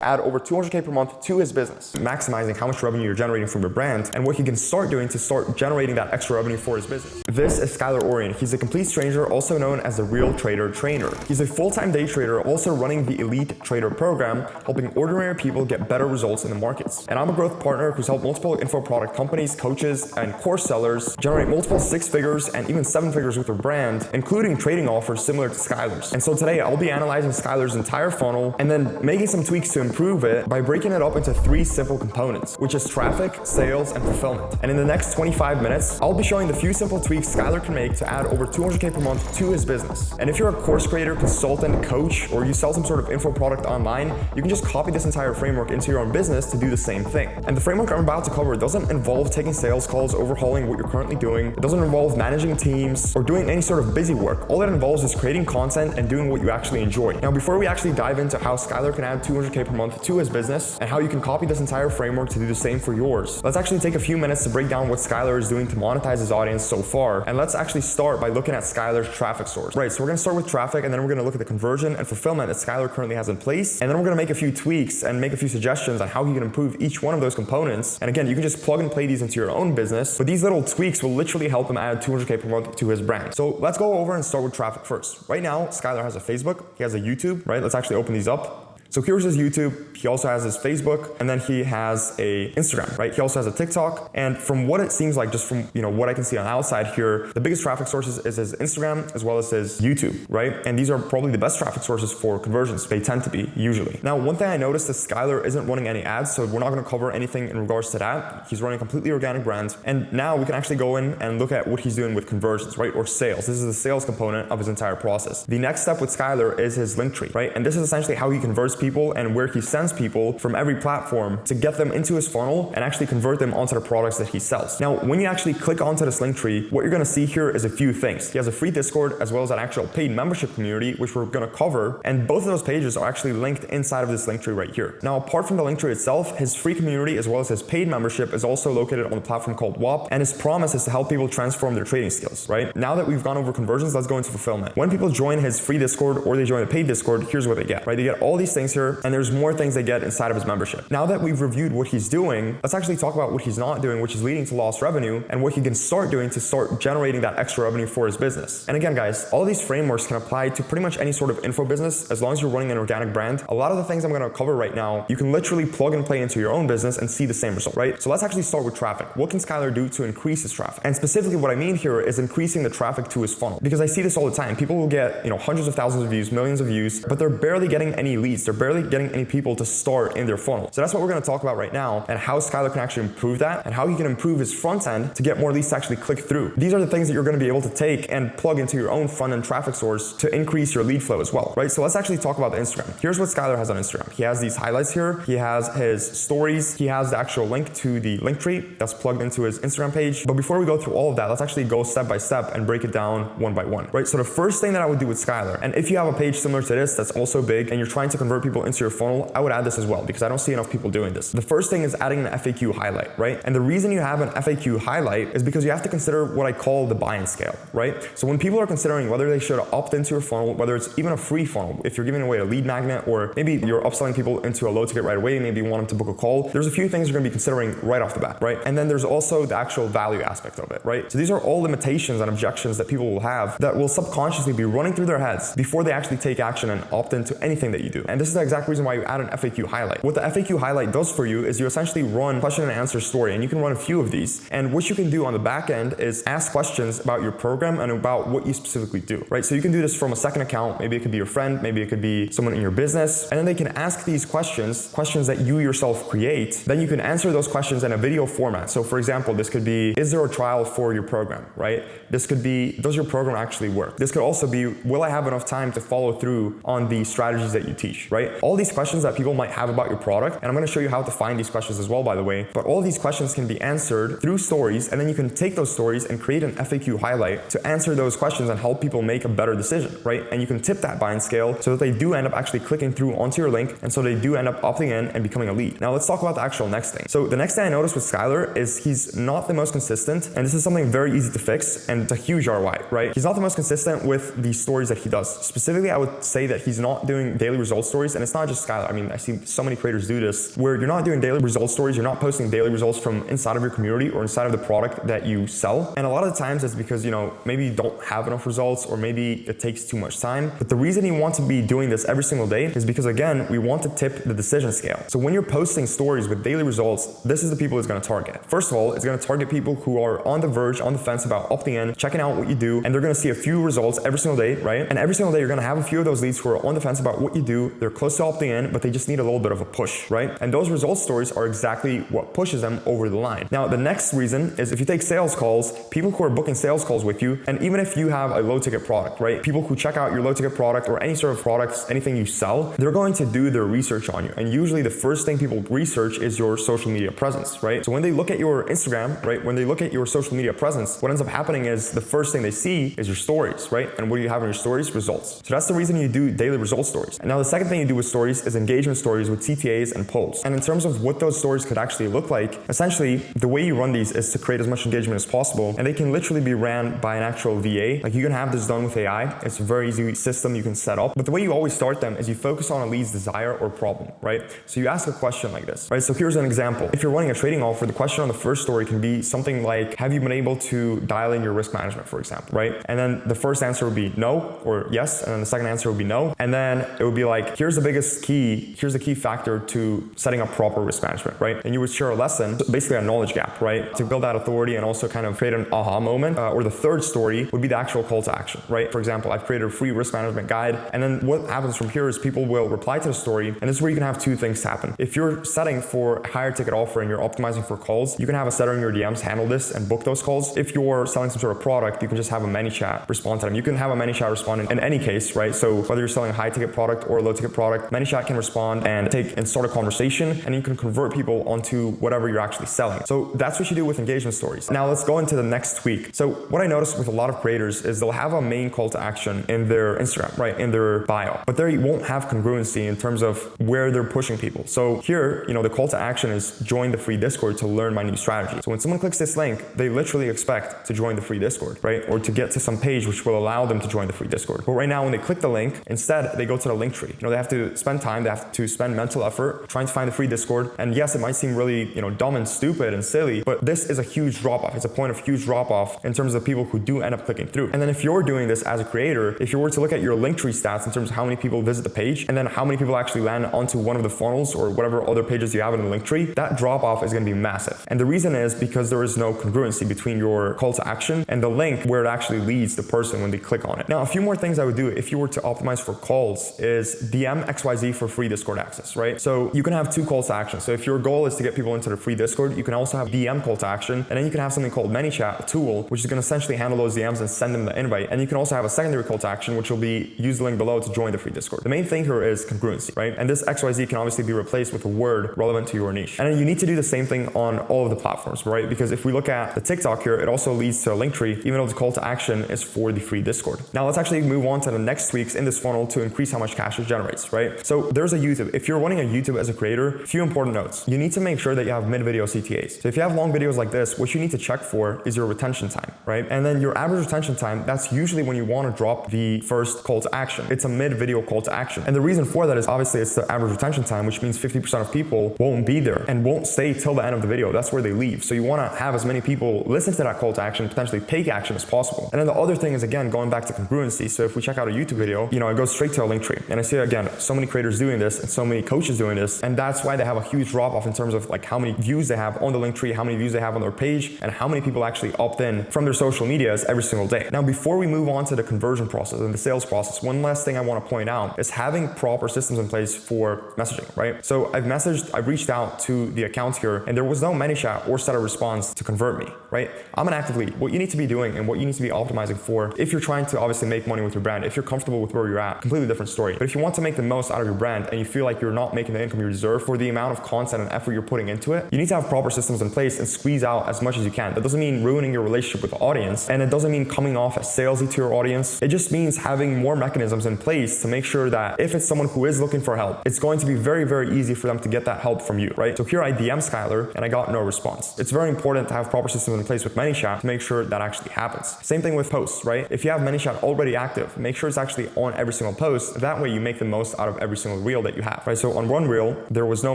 add over 200K per month to his business, maximizing how much revenue you're generating from your brand and what he can start doing to start generating that extra revenue for his business. This is Skylar Orion. He's a complete stranger, also known as the Real Trader Trainer. He's a full-time day trader, also running the Elite Trader program, helping ordinary people get better results in the markets. And I'm a growth partner who's helped multiple info product companies, coaches, and course sellers generate multiple 6 figures and even 7 figures with their brand, including trading offers similar to Skylar's. And so today I'll be analyzing Skylar's entire funnel and then making some tweaks to improve it by breaking it up into 3 simple components, which is traffic, sales, and fulfillment. And in the next 25 minutes, I'll be showing the few simple tweaks Skylar can make to add over 200K per month to his business. And if you're a course creator, consultant, coach, or you sell some sort of info product online, you can just copy this entire framework into your own business to do the same thing. And the framework I'm about to cover doesn't involve taking sales calls, overhauling what you're currently doing. It doesn't involve managing teams or doing any sort of busy work. All it involves is creating content and doing what you actually enjoy. Now, before we actually dive into how Skylar can add 200K per month to his business and how you can copy this entire framework to do the same for yours, let's actually take a few minutes to break down what Skylar is doing to monetize his audience so far. And let's actually start by looking at Skylar's traffic source. Right, so we're gonna start with traffic, and then we're gonna look at the conversion and fulfillment that Skylar currently has in place. And then we're gonna make a few tweaks and make a few suggestions on how you can improve each one of those components. And again, you can just plug and play these into your own business, but these little tweaks will literally help him add 200K per month to his brand. So let's go over and start with traffic first. Right now, Skylar has a Facebook, he has a YouTube, right? Let's actually open these up. So here's his YouTube, he also has his Facebook, and then he has a Instagram, right? He also has a TikTok, and from what it seems like, just from what I can see on the outside here, the biggest traffic sources is his Instagram as well as his YouTube, right? And these are probably the best traffic sources for conversions. They tend to be, usually. Now, one thing I noticed is Skylar isn't running any ads, so we're not gonna cover anything in regards to that. He's running a completely organic brand, and now we can actually go in and look at what he's doing with conversions, right? Or sales. This is the sales component of his entire process. The next step with Skylar is his link tree, right? And this is essentially how he converts people and where he sends people from every platform to get them into his funnel and actually convert them onto the products that he sells. Now, when you actually click onto this link tree, what you're gonna see here is a few things. He has a free Discord as well as an actual paid membership community, which we're gonna cover. And both of those pages are actually linked inside of this link tree right here. Now, apart from the link tree itself, his free community as well as his paid membership is also located on the platform called WAP. And his promise is to help people transform their trading skills, right? Now that we've gone over conversions, let's go into fulfillment. When people join his free Discord or they join the paid Discord, here's what they get, right? They get all these things here, and there's more things they get inside of his membership. Now that we've reviewed what he's doing, let's actually talk about what he's not doing, which is leading to lost revenue, and what he can start doing to start generating that extra revenue for his business. And again, guys, all these frameworks can apply to pretty much any sort of info business as long as you're running an organic brand. A lot of the things I'm gonna cover right now, you can literally plug and play into your own business and see the same result, right? So let's actually start with traffic. What can Skylar do to increase his traffic? And specifically what I mean here is increasing the traffic to his funnel, because I see this all the time. People will get, hundreds of thousands of views, millions of views, but they're barely getting any leads. They're barely getting any people to start in their funnel. So that's what we're going to talk about right now, and how Skylar can actually improve that, and how he can improve his front end to get more leads to actually click through. These are the things that you're going to be able to take and plug into your own front end traffic source to increase your lead flow as well, right? So let's actually talk about the Instagram. Here's what Skylar has on Instagram. He has these highlights here. He has his stories. He has the actual link to the link tree that's plugged into his Instagram page. But before we go through all of that, let's actually go step by step and break it down one by one, right? So the first thing that I would do with Skylar, and if you have a page similar to this that's also big and you're trying to convert people into your funnel, I would add this as well, because I don't see enough people doing this. The first thing is adding an FAQ highlight, right? And the reason you have an FAQ highlight is because you have to consider what I call the buy-in scale, right? So when people are considering whether they should opt into your funnel, whether it's even a free funnel, if you're giving away a lead magnet, or maybe you're upselling people into a low ticket right away, maybe you want them to book a call, there's a few things you're gonna be considering right off the bat, right? And then there's also the actual value aspect of it, right? So these are all limitations and objections that people will have that will subconsciously be running through their heads before they actually take action and opt into anything that you do. And this is the exact reason why you add an FAQ highlight. What the FAQ highlight does for you is you essentially run question and answer story, and you can run a few of these. And what you can do on the back end is ask questions about your program and about what you specifically do, right? So you can do this from a second account. Maybe it could be your friend, maybe it could be someone in your business, and then they can ask these questions that you yourself create. Then you can answer those questions in a video format. So for example, this could be, is there a trial for your program, right? This could be, does your program actually work? This could also be, will I have enough time to follow through on the strategies that you teach, right? All these questions that people might have about your product, and I'm gonna show you how to find these questions as well, by the way, but all these questions can be answered through stories, and then you can take those stories and create an FAQ highlight to answer those questions and help people make a better decision, right? And you can tip that buy-in scale so that they do end up actually clicking through onto your link, and so they do end up opting in and becoming a lead. Now let's talk about the actual next thing. So the next thing I noticed with Skylar is he's not the most consistent, and this is something very easy to fix, and it's a huge ROI, right? He's not the most consistent with the stories that he does. Specifically, I would say that he's not doing daily result stories and it's not just Skylar. I mean, I see so many creators do this where you're not doing daily result stories, you're not posting daily results from inside of your community or inside of the product that you sell. And a lot of the times it's because, maybe you don't have enough results or maybe it takes too much time. But the reason you want to be doing this every single day is because, again, we want to tip the decision scale. So when you're posting stories with daily results, this is the people it's going to target. First of all, it's going to target people who are on the verge, on the fence about opting in, checking out what you do, and they're going to see a few results every single day, right? And every single day you're going to have a few of those leads who are on the fence about what you do. They're close to opting in, but they just need a little bit of a push, right? And those result stories are exactly what pushes them over the line. Now, the next reason is if you take sales calls, people who are booking sales calls with you, and even if you have a low ticket product, right? People who check out your low ticket product or any sort of products, anything you sell, they're going to do their research on you. And usually the first thing people research is your social media presence, right? So when they look at your Instagram, right? When they look at your social media presence, what ends up happening is the first thing they see is your stories, right? And what do you have in your stories? Results. So that's the reason you do daily result stories. And now the second thing you do with stories is engagement stories with CTAs and polls. And in terms of what those stories could actually look like, essentially the way you run these is to create as much engagement as possible. And they can literally be ran by an actual VA. Like you can have this done with AI. It's a very easy system you can set up. But the way you always start them is you focus on a lead's desire or problem, right? So you ask a question like this, right? So here's an example. If you're running a trading offer, the question on the first story can be something like, have you been able to dial in your risk management, for example, right? And then the first answer would be no or yes. And then the second answer would be no. And then it would be like, here's the biggest key, here's the key factor to setting up proper risk management, right? And you would share a lesson, basically a knowledge gap, right? To build that authority and also kind of create an aha moment. Or the third story would be the actual call to action, right? For example, I've created a free risk management guide. And then what happens from here is people will reply to the story. And this is where you can have two things happen. If you're setting for a higher ticket offer and you're optimizing for calls, you can have a setter in your DMs handle this and book those calls. If you're selling some sort of product, you can just have a ManyChat respond to them. You can have a ManyChat respond in any case, right? So whether you're selling a high ticket product or a low ticket product, ManyChat can respond and start a conversation, and you can convert people onto whatever you're actually selling. So that's what you do with engagement stories. Now let's go into the next tweak. So what I noticed with a lot of creators is they'll have a main call to action in their Instagram, right? In their bio, but they won't have congruency in terms of where they're pushing people. So here, the call to action is join the free Discord to learn my new strategy. So when someone clicks this link, they literally expect to join the free Discord, right? Or to get to some page which will allow them to join the free Discord. But right now, when they click the link, instead they go to the link tree. They have to spend time, they have to spend mental effort trying to find the free Discord. And yes, it might seem really, dumb and stupid and silly, but this is a huge drop off. It's a point of huge drop off in terms of people who do end up clicking through. And then if you're doing this as a creator, if you were to look at your Linktree stats in terms of how many people visit the page and then how many people actually land onto one of the funnels or whatever other pages you have in the Linktree, that drop off is going to be massive. And the reason is because there is no congruency between your call to action and the link where it actually leads the person when they click on it. Now, a few more things I would do if you were to optimize for calls is DM XYZ for free Discord access, right? So you can have two calls to action. So if your goal is to get people into the free Discord, you can also have DM call to action, and then you can have something called ManyChat, a tool, which is going to essentially handle those DMs and send them the invite. And you can also have a secondary call to action, which will be use the link below to join the free Discord. The main thing here is congruency, right? And this XYZ can obviously be replaced with a word relevant to your niche. And then you need to do the same thing on all of the platforms, right? Because if we look at the TikTok here, it also leads to a Linktree, even though the call to action is for the free Discord. Now let's actually move on to the next tweaks in this funnel to increase how much cash it generates, right? So there's a YouTube. If you're running a YouTube as a creator, a few important notes. You need to make sure that you have mid-video CTAs. So if you have long videos like this, what you need to check for is your retention time, right? And then your average retention time, that's usually when you want to drop the first call to action. It's a mid-video call to action. And the reason for that is obviously it's the average retention time, which means 50% of people won't be there and won't stay till the end of the video. That's where they leave. So you want to have as many people listen to that call to action, potentially take action as possible. And then the other thing is, again, going back to congruency. So if we check out a YouTube video, it goes straight to a Linktree. And I see, again, so many creators doing this and so many coaches doing this. And that's why they have a huge drop off in terms of like how many views they have on the Linktree, how many views they have on their page, and how many people actually opt in from their social medias every single day. Now, before we move on to the conversion process and the sales process, one last thing I want to point out is having proper systems in place for messaging, right? So I've reached out to the account here and there was no ManyChat or setter response to convert me, right? I'm an active lead. What you need to be doing and what you need to be optimizing for, if you're trying to obviously make money with your brand, if you're comfortable with where you're at, completely different story. But if you want to make the most out of your brand and you feel like you're not making the income you deserve for the amount of content and effort you're putting into it, you need to have proper systems in place and squeeze out as much as you can. That doesn't mean ruining your relationship with the audience, and it doesn't mean coming off as salesy to your audience. It just means having more mechanisms in place to make sure that if it's someone who is looking for help, it's going to be very, very easy for them to get that help from you, right? So here I DM Skylar and I got no response. It's very important to have proper systems in place with ManyChat to make sure that actually happens. Same thing with posts, right? If you have ManyChat already active, make sure it's actually on every single post. That way you make the most most out of every single reel that you have, right? So on one reel, there was no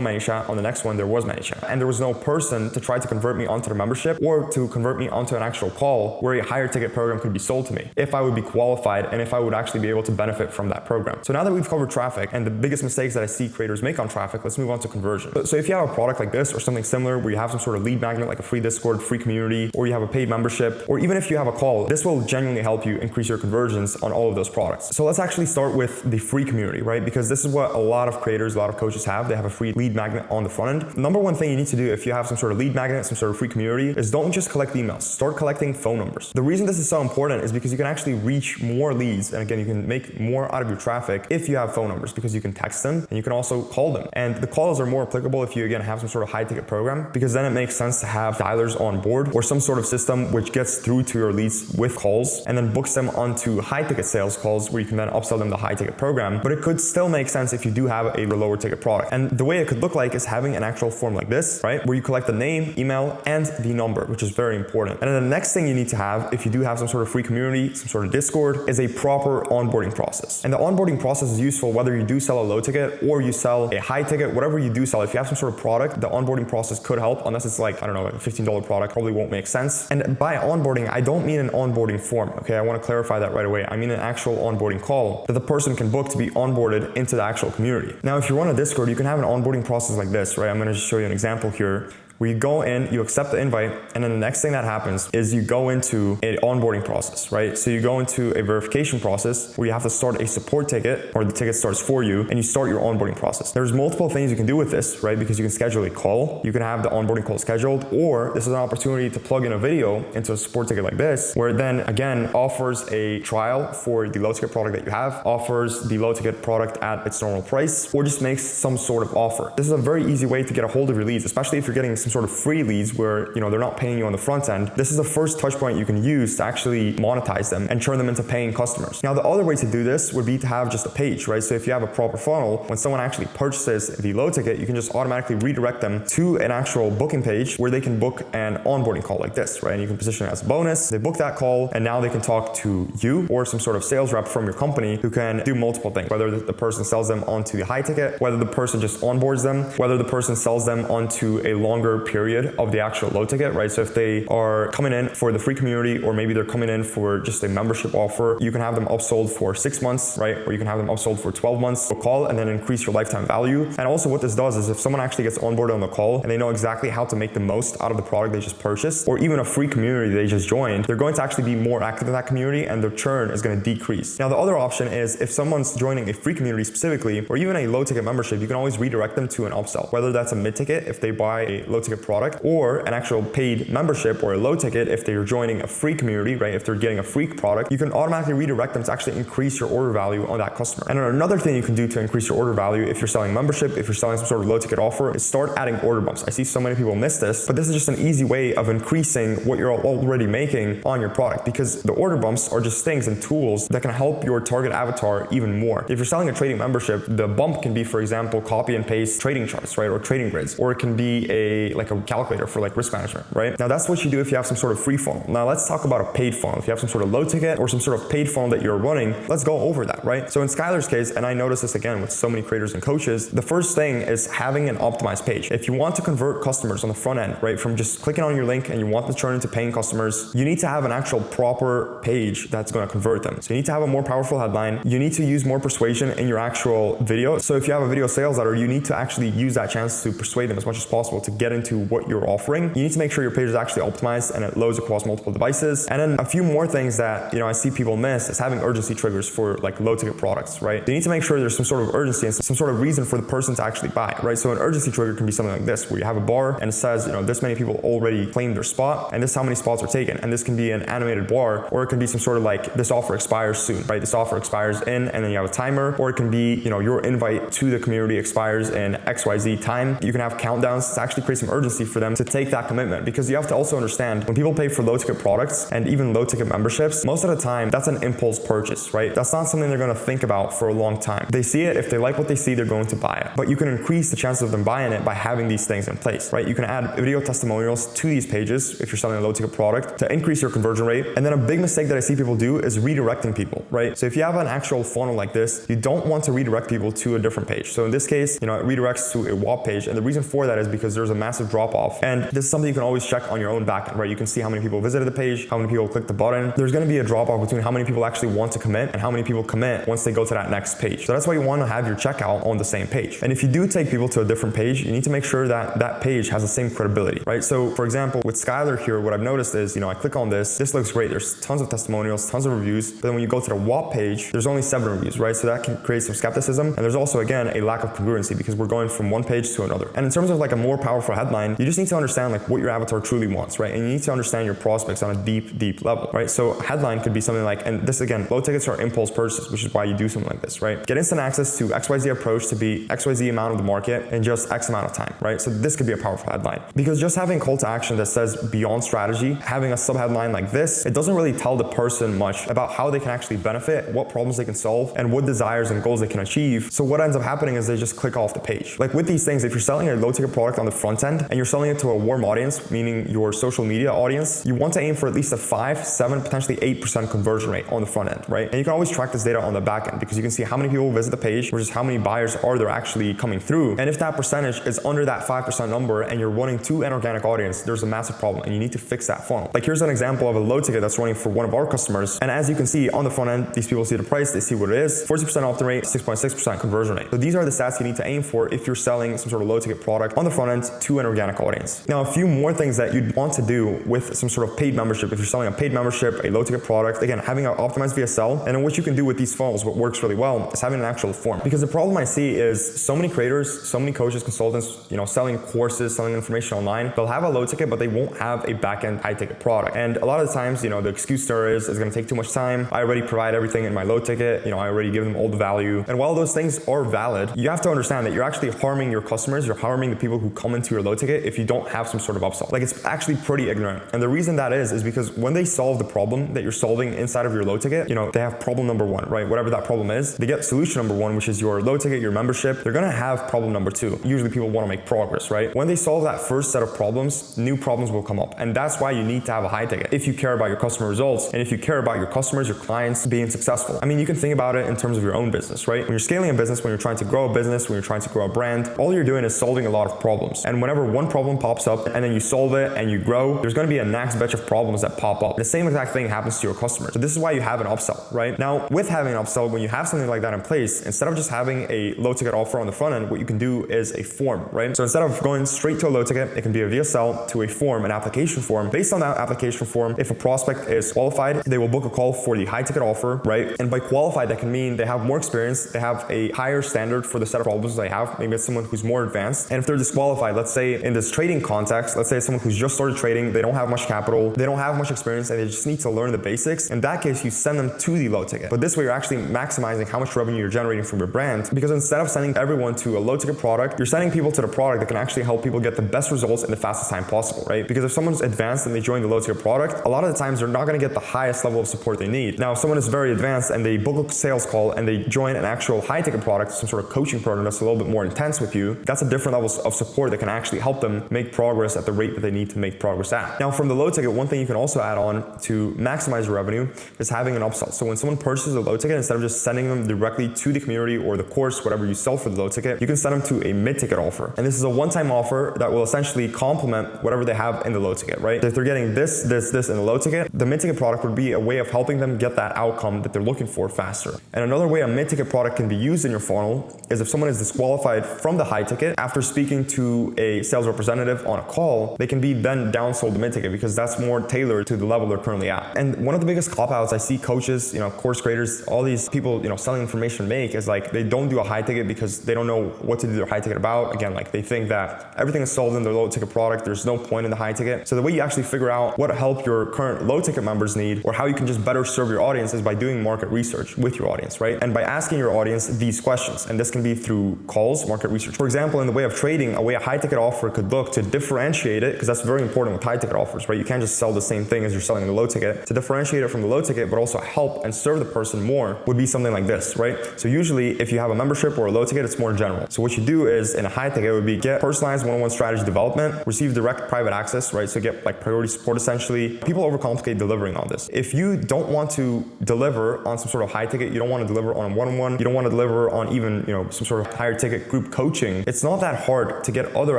ManyChat. On the next one, there was ManyChat. And there was no person to try to convert me onto the membership or to convert me onto an actual call where a higher ticket program could be sold to me if I would be qualified and if I would actually be able to benefit from that program. So now that we've covered traffic and the biggest mistakes that I see creators make on traffic, let's move on to conversion. So if you have a product like this or something similar where you have some sort of lead magnet like a free Discord, free community, or you have a paid membership, or even if you have a call, this will genuinely help you increase your conversions on all of those products. So let's actually start with the free community, right? Because this is what a lot of creators, a lot of coaches have. They have a free lead magnet on the front end. Number one thing you need to do if you have some sort of lead magnet, some sort of free community, is don't just collect emails, start collecting phone numbers. The reason this is so important is because you can actually reach more leads. And again, you can make more out of your traffic if you have phone numbers, because you can text them and you can also call them. And the calls are more applicable if you, again, have some sort of high ticket program, because then it makes sense to have dialers on board or some sort of system which gets through to your leads with calls and then books them onto high ticket sales calls where you can then upsell them the high ticket program. But it could still make sense if you do have a lower ticket product. And the way it could look like is having an actual form like this, right? Where you collect the name, email, and the number, which is very important. And then the next thing you need to have, if you do have some sort of free community, some sort of Discord, is a proper onboarding process. And the onboarding process is useful whether you do sell a low ticket or you sell a high ticket, whatever you do sell. If you have some sort of product, the onboarding process could help, unless it's like, I don't know, like a $15 product, probably won't make sense. And by onboarding, I don't mean an onboarding form, okay? I want to clarify that right away. I mean an actual onboarding call that the person can book to be onboarded into the actual community. Now, if you run a Discord, you can have an onboarding process like this, right? I'm going to just show you an example here. Where you go in, you accept the invite, and then the next thing that happens is you go into an onboarding process, right? So you go into a verification process where you have to start a support ticket, or the ticket starts for you, and you start your onboarding process. There's multiple things you can do with this, right? Because you can schedule a call, you can have the onboarding call scheduled, or this is an opportunity to plug in a video into a support ticket like this, where it then again offers a trial for the low ticket product that you have, offers the low ticket product at its normal price, or just makes some sort of offer. This is a very easy way to get a hold of your leads, especially if you're getting some sort of free leads where, you know, they're not paying you on the front end. This is the first touch point you can use to actually monetize them and turn them into paying customers. Now, the other way to do this would be to have just a page, right? So if you have a proper funnel, when someone actually purchases the low ticket, you can just automatically redirect them to an actual booking page where they can book an onboarding call like this, right? And you can position it as a bonus. They book that call and now they can talk to you or some sort of sales rep from your company who can do multiple things, whether the person sells them onto the high ticket, whether the person just onboards them, whether the person sells them onto a longer period of the actual low ticket, right? So if they are coming in for the free community, or maybe they're coming in for just a membership offer, you can have them upsold for 6 months, right? Or you can have them upsold for 12 months. A call and then increase your lifetime value. And also what this does is if someone actually gets onboarded on the call and they know exactly how to make the most out of the product they just purchased, or even a free community they just joined, they're going to actually be more active in that community and their churn is going to decrease. Now, the other option is if someone's joining a free community specifically, or even a low ticket membership, you can always redirect them to an upsell, whether that's a mid ticket if they buy a low ticket product, or an actual paid membership, or a low ticket if they're joining a free community, right? If they're getting a free product, you can automatically redirect them to actually increase your order value on that customer. And another thing you can do to increase your order value if you're selling membership, if you're selling some sort of low ticket offer, is start adding order bumps. I see so many people miss this, but this is just an easy way of increasing what you're already making on your product, because the order bumps are just things and tools that can help your target avatar even more. If you're selling a trading membership, the bump can be, for example, copy and paste trading charts, right? Or trading grids, or it can be a calculator for like risk management, right? Now that's what you do if you have some sort of free funnel. Now let's talk about a paid funnel. If you have some sort of low ticket or some sort of paid funnel that you're running, let's go over that, right? So in Skylar's case, and I notice this again with so many creators and coaches, the first thing is having an optimized page. If you want to convert customers on the front end, right, from just clicking on your link and you want to turn into paying customers, you need to have an actual proper page that's going to convert them. So you need to have a more powerful headline. You need to use more persuasion in your actual video. So if you have a video sales letter, you need to actually use that chance to persuade them as much as possible to get into what you're offering. You need to make sure your page is actually optimized and it loads across multiple devices. And then a few more things that, you know, I see people miss is having urgency triggers for like low ticket products, right? You need to make sure there's some sort of urgency and some sort of reason for the person to actually buy, right? So an urgency trigger can be something like this, where you have a bar and it says, you know, this many people already claimed their spot and this is how many spots are taken. And this can be an animated bar, or it can be some sort of like, this offer expires soon, right? This offer expires in, and then you have a timer, or it can be, you know, your invite to the community expires in XYZ time. You can have countdowns to actually create some urgency for them to take that commitment, because you have to also understand when people pay for low ticket products and even low ticket memberships, most of the time that's an impulse purchase, right? That's not something they're going to think about for a long time. They see it, if they like what they see, they're going to buy it. But you can increase the chances of them buying it by having these things in place, right? You can add video testimonials to these pages if you're selling a low ticket product to increase your conversion rate. And then a big mistake that I see people do is redirecting people, right? So if you have an actual funnel like this, you don't want to redirect people to a different page. So in this case, it redirects to a WAP page. And the reason for that is because there's a massive drop off. And this is something you can always check on your own backend, right? You can see how many people visited the page, how many people clicked the button. There's going to be a drop off between how many people actually want to commit and how many people commit once they go to that next page. So that's why you want to have your checkout on the same page. And if you do take people to a different page, you need to make sure that that page has the same credibility, right? So for example, with Skylar here, what I've noticed is, I click on this looks great. There's tons of testimonials, tons of reviews, but then when you go to the WAP page, there's only 7 reviews, right? So that can create some skepticism. And there's also, again, a lack of congruency because we're going from one page to another. And in terms of like a more powerful headline, you just need to understand like what your avatar truly wants, right? And you need to understand your prospects on a deep level, right? So headline could be something like, and this again, low tickets are impulse purchase, which is why you do something like this, right? Get instant access to XYZ approach to be XYZ amount of the market in just X amount of time, right? So this could be a powerful headline, because just having call to action that says beyond strategy, having a sub headline like this, it doesn't really tell the person much about how they can actually benefit, what problems they can solve, and what desires and goals they can achieve. So what ends up happening is they just click off the page. Like with these things, if you're selling a low ticket product on the front end and you're selling it to a warm audience, meaning your social media audience, you want to aim for at least a 5, 7, potentially 8% conversion rate on the front end, right? And you can always track this data on the back end because you can see how many people visit the page versus how many buyers are there actually coming through. And if that percentage is under that 5% number and you're running to an organic audience, there's a massive problem and you need to fix that funnel. Like here's an example of a low ticket that's running for one of our customers. And as you can see on the front end, these people see the price, they see what it is, 40% opt-in rate, 6.6% conversion rate. So these are the stats you need to aim for if you're selling some sort of low ticket product on the front end to an organic audience. Now, a few more things that you'd want to do with some sort of paid membership. If you're selling a paid membership, a low ticket product, again, having an optimized VSL. And then what you can do with these funnels, what works really well is having an actual form. Because the problem I see is so many creators, so many coaches, consultants, selling courses, selling information online, they'll have a low ticket, but they won't have a back-end high ticket product. And a lot of the times, the excuse there is it's going to take too much time. I already provide everything in my low ticket. I already give them all the value. And while those things are valid, you have to understand that you're actually harming your customers. You're harming the people who come into your low ticket if you don't have some sort of upsell. Like it's actually pretty ignorant. And the reason that is because when they solve the problem that you're solving inside of your low ticket, they have problem number 1, right? Whatever that problem is, they get solution number 1, which is your low ticket, your membership. They're going to have problem number 2. Usually people want to make progress, right? When they solve that first set of problems, new problems will come up. And that's why you need to have a high ticket if you care about your customer results and if you care about your customers, your clients being successful. I mean, you can think about it in terms of your own business, right? When you're scaling a business, when you're trying to grow a business, when you're trying to grow a brand, all you're doing is solving a lot of problems. And whenever one problem pops up and then you solve it and you grow, there's going to be a next batch of problems that pop up. The same exact thing happens to your customers. So this is why you have an upsell, right? Now, with having an upsell, when you have something like that in place, instead of just having a low ticket offer on the front end, what you can do is a form, right? So instead of going straight to a low ticket, it can be a VSL to a form, an application form. Based on that application form, if a prospect is qualified, they will book a call for the high ticket offer, right? And by qualified, that can mean they have more experience, they have a higher standard for the set of problems they have. Maybe it's someone who's more advanced. And if they're disqualified, let's say in this trading context, let's say it's someone who's just started trading, they don't have much capital, they don't have much experience, and they just need to learn the basics. In that case, you send them to the low ticket. But this way, you're actually maximizing how much revenue you're generating from your brand, because instead of sending everyone to a low ticket product, you're sending people to the product that can actually help people get the best results in the fastest time possible, right? Because if someone's advanced and they join the low ticket product, a lot of the times they're not going to get the highest level of support they need. Now, if someone is very advanced and they book a sales call and they join an actual high ticket product, some sort of coaching program that's a little bit more intense with you, that's a different level of support that can actually help them make progress at the rate that they need to make progress at. Now, from the low ticket, one thing you can also add on to maximize your revenue is having an upsell. So when someone purchases a low ticket, instead of just sending them directly to the community or the course, whatever you sell for the low ticket, you can send them to a mid-ticket offer. And this is a one-time offer that will essentially complement whatever they have in the low ticket, right? If they're getting this in the low ticket, the mid-ticket product would be a way of helping them get that outcome that they're looking for faster. And another way a mid-ticket product can be used in your funnel is if someone is disqualified from the high ticket, after speaking to a sales representative on a call, they can be then downsold the mid-ticket because that's more tailored to the level they're currently at. And one of the biggest cop-outs I see coaches, course creators, all these people, selling information make is like they don't do a high ticket because they don't know what to do their high ticket about. Again, like they think that everything is solved in their low ticket product. There's no point in the high ticket. So the way you actually figure out what help your current low ticket members need or how you can just better serve your audience is by doing market research with your audience, right? And by asking your audience these questions. And this can be through calls, market research. For example, in the way of trading, a high ticket offer offer could look to differentiate it, because that's very important with high ticket offers, right? You can't just sell the same thing as you're selling in the low ticket. To differentiate it from the low ticket, but also help and serve the person more, would be something like this, right? So usually if you have a membership or a low ticket, it's more general. So what you do is, in a high ticket, it would be get personalized one-on-one strategy development, receive direct private access, right? So get like priority support essentially. People overcomplicate delivering on this. If you don't want to deliver on some sort of high ticket, you don't want to deliver on one-on-one, you don't want to deliver on even, some sort of higher ticket group coaching, it's not that hard to get other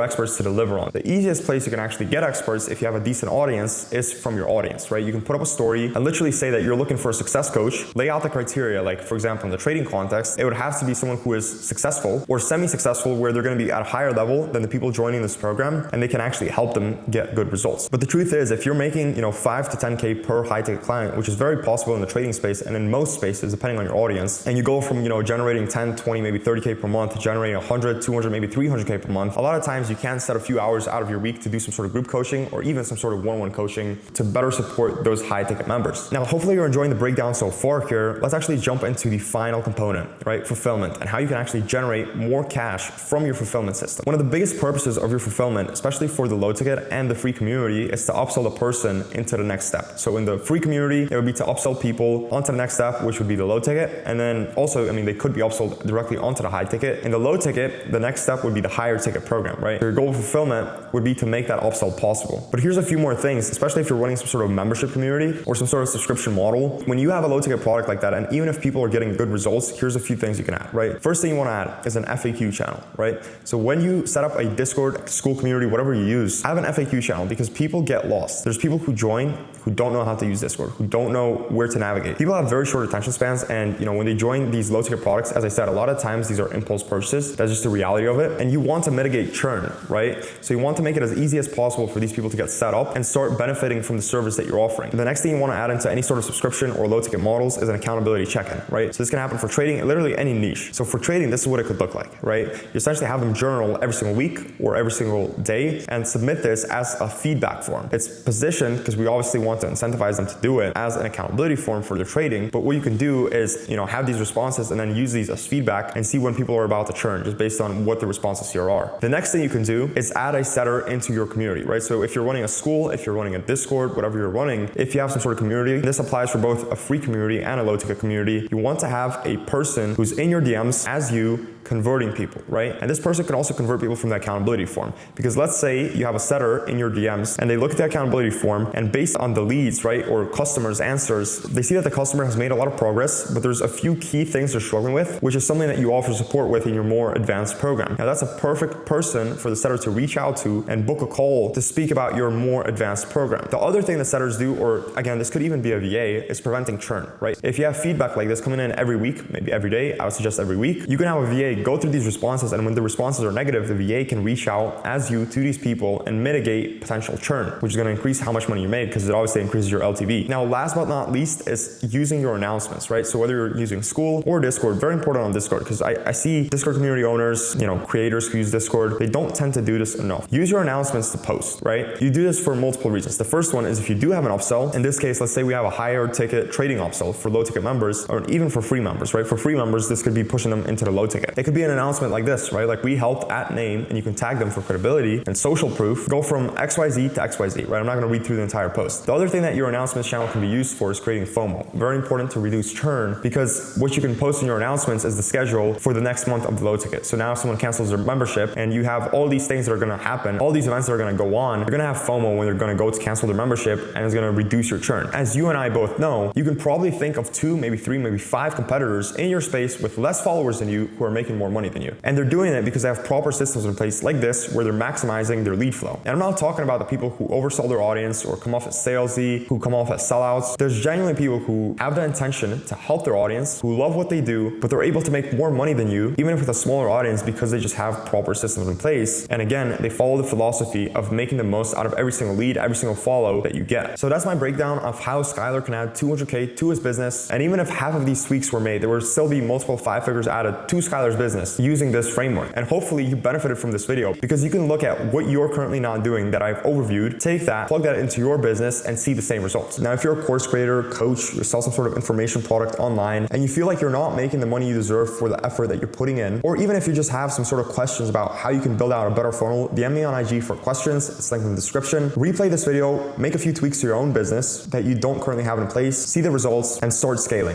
experts to deliver on. The easiest place you can actually get experts if you have a decent audience is from your audience, right? You can put up a story and literally say that you're looking for a success coach, lay out the criteria, like for example, in the trading context, it would have to be someone who is successful or semi-successful, where they're going to be at a higher level than the people joining this program, and they can actually help them get good results. But the truth is, if you're making, 5 to 10K per high ticket client, which is very possible in the trading space and in most spaces, depending on your audience, and you go from, generating 10, 20, maybe 30K per month to generating 100, 200, maybe 300K per month, a lot of times you can set a few hours out of your week to do some sort of group coaching or even some sort of one-on-one coaching to better support those high ticket members. Now, hopefully you're enjoying the breakdown so far here. Let's actually jump into the final component, right? Fulfillment, and how you can actually generate more cash from your fulfillment system. One of the biggest purposes of your fulfillment, especially for the low ticket and the free community, is to upsell the person into the next step. So in the free community, it would be to upsell people onto the next step, which would be the low ticket. And then also, they could be upsold directly onto the high ticket. In the low ticket, the next step would be the higher ticket program, right? Your goal of fulfillment would be to make that upsell possible. But here's a few more things, especially if you're running some sort of membership community or some sort of subscription model. When you have a low ticket product like that, and even if people are getting good results, here's a few things you can add, right? First thing you want to add is an FAQ channel, right? So when you set up a Discord, school community, whatever you use, have an FAQ channel, because people get lost. There's people who join who don't know how to use Discord, who don't know where to navigate. People have very short attention spans, and when they join these low ticket products, as I said, a lot of times these are impulse purchases. That's just the reality of it. And you want to mitigate churn, right? So you want to make it as easy as possible for these people to get set up and start benefiting from the service that you're offering. The next thing you want to add into any sort of subscription or low ticket models is an accountability check-in, right? So this can happen for trading, literally any niche. So for trading, this is what it could look like, right? You essentially have them journal every single week or every single day and submit this as a feedback form. It's positioned, because we obviously want to incentivize them to do it, as an accountability form for their trading. But what you can do is, have these responses and then use these as feedback and see when people are about to churn, just based on what the responses here are. The next thing you can do is add a setter into your community, right? So if you're running a school, if you're running a Discord, whatever you're running, if you have some sort of community, this applies for both a free community and a low ticket community. You want to have a person who's in your DMs as you, converting people, right? And this person can also convert people from the accountability form. Because let's say you have a setter in your DMs and they look at the accountability form, and based on the leads, right, or customers' answers, they see that the customer has made a lot of progress, but there's a few key things they're struggling with, which is something that you offer support with in your more advanced program. Now that's a perfect person for the setter to reach out to and book a call to speak about your more advanced program. The other thing that setters do, or again, this could even be a VA, is preventing churn, right? If you have feedback like this coming in every week, maybe every day, I would suggest every week, you can have a VA go through these responses, and when the responses are negative, the VA can reach out as you to these people and mitigate potential churn, which is going to increase how much money you make, because it obviously increases your LTV. Now, last but not least is using your announcements, right? So whether you're using School or Discord, very important on Discord, because I see Discord community owners, creators who use Discord, they don't tend to do this enough. Use your announcements to post, right? You do this for multiple reasons. The first one is if you do have an upsell. In this case, let's say we have a higher ticket trading upsell for low ticket members, or even for free members, right? For free members, this could be pushing them into the low ticket. It could be an announcement like this, right? Like, we helped at name, and you can tag them for credibility and social proof, go from XYZ to XYZ, right? I'm not going to read through the entire post. The other thing that your announcements channel can be used for is creating FOMO. Very important to reduce churn, because what you can post in your announcements is the schedule for the next month of the low ticket. So now if someone cancels their membership and you have all these things that are going to happen, all these events that are going to go on, you're going to have FOMO when they're going to go to cancel their membership, and it's going to reduce your churn. As you and I both know, you can probably think of 2, maybe 3, maybe 5 competitors in your space with less followers than you who are making more money than you. And they're doing it because they have proper systems in place like this, where they're maximizing their lead flow. And I'm not talking about the people who oversell their audience or come off as salesy, who come off as sellouts. There's genuinely people who have the intention to help their audience, who love what they do, but they're able to make more money than you, even if with a smaller audience, because they just have proper systems in place. And again, they follow the philosophy of making the most out of every single lead, every single follow that you get. So that's my breakdown of how Skylar can add 200K to his business. And even if half of these tweaks were made, there would still be multiple 5 figures added to Skylar's business business using this framework. And hopefully you benefited from this video because you can look at what you're currently not doing that I've overviewed, take that, plug that into your business, and see the same results. Now, if you're a course creator, coach, you sell some sort of information product online, and you feel like you're not making the money you deserve for the effort that you're putting in, or even if you just have some sort of questions about how you can build out a better funnel, DM me on IG for questions. It's linked in the description. Replay this video, make a few tweaks to your own business that you don't currently have in place, see the results, and start scaling.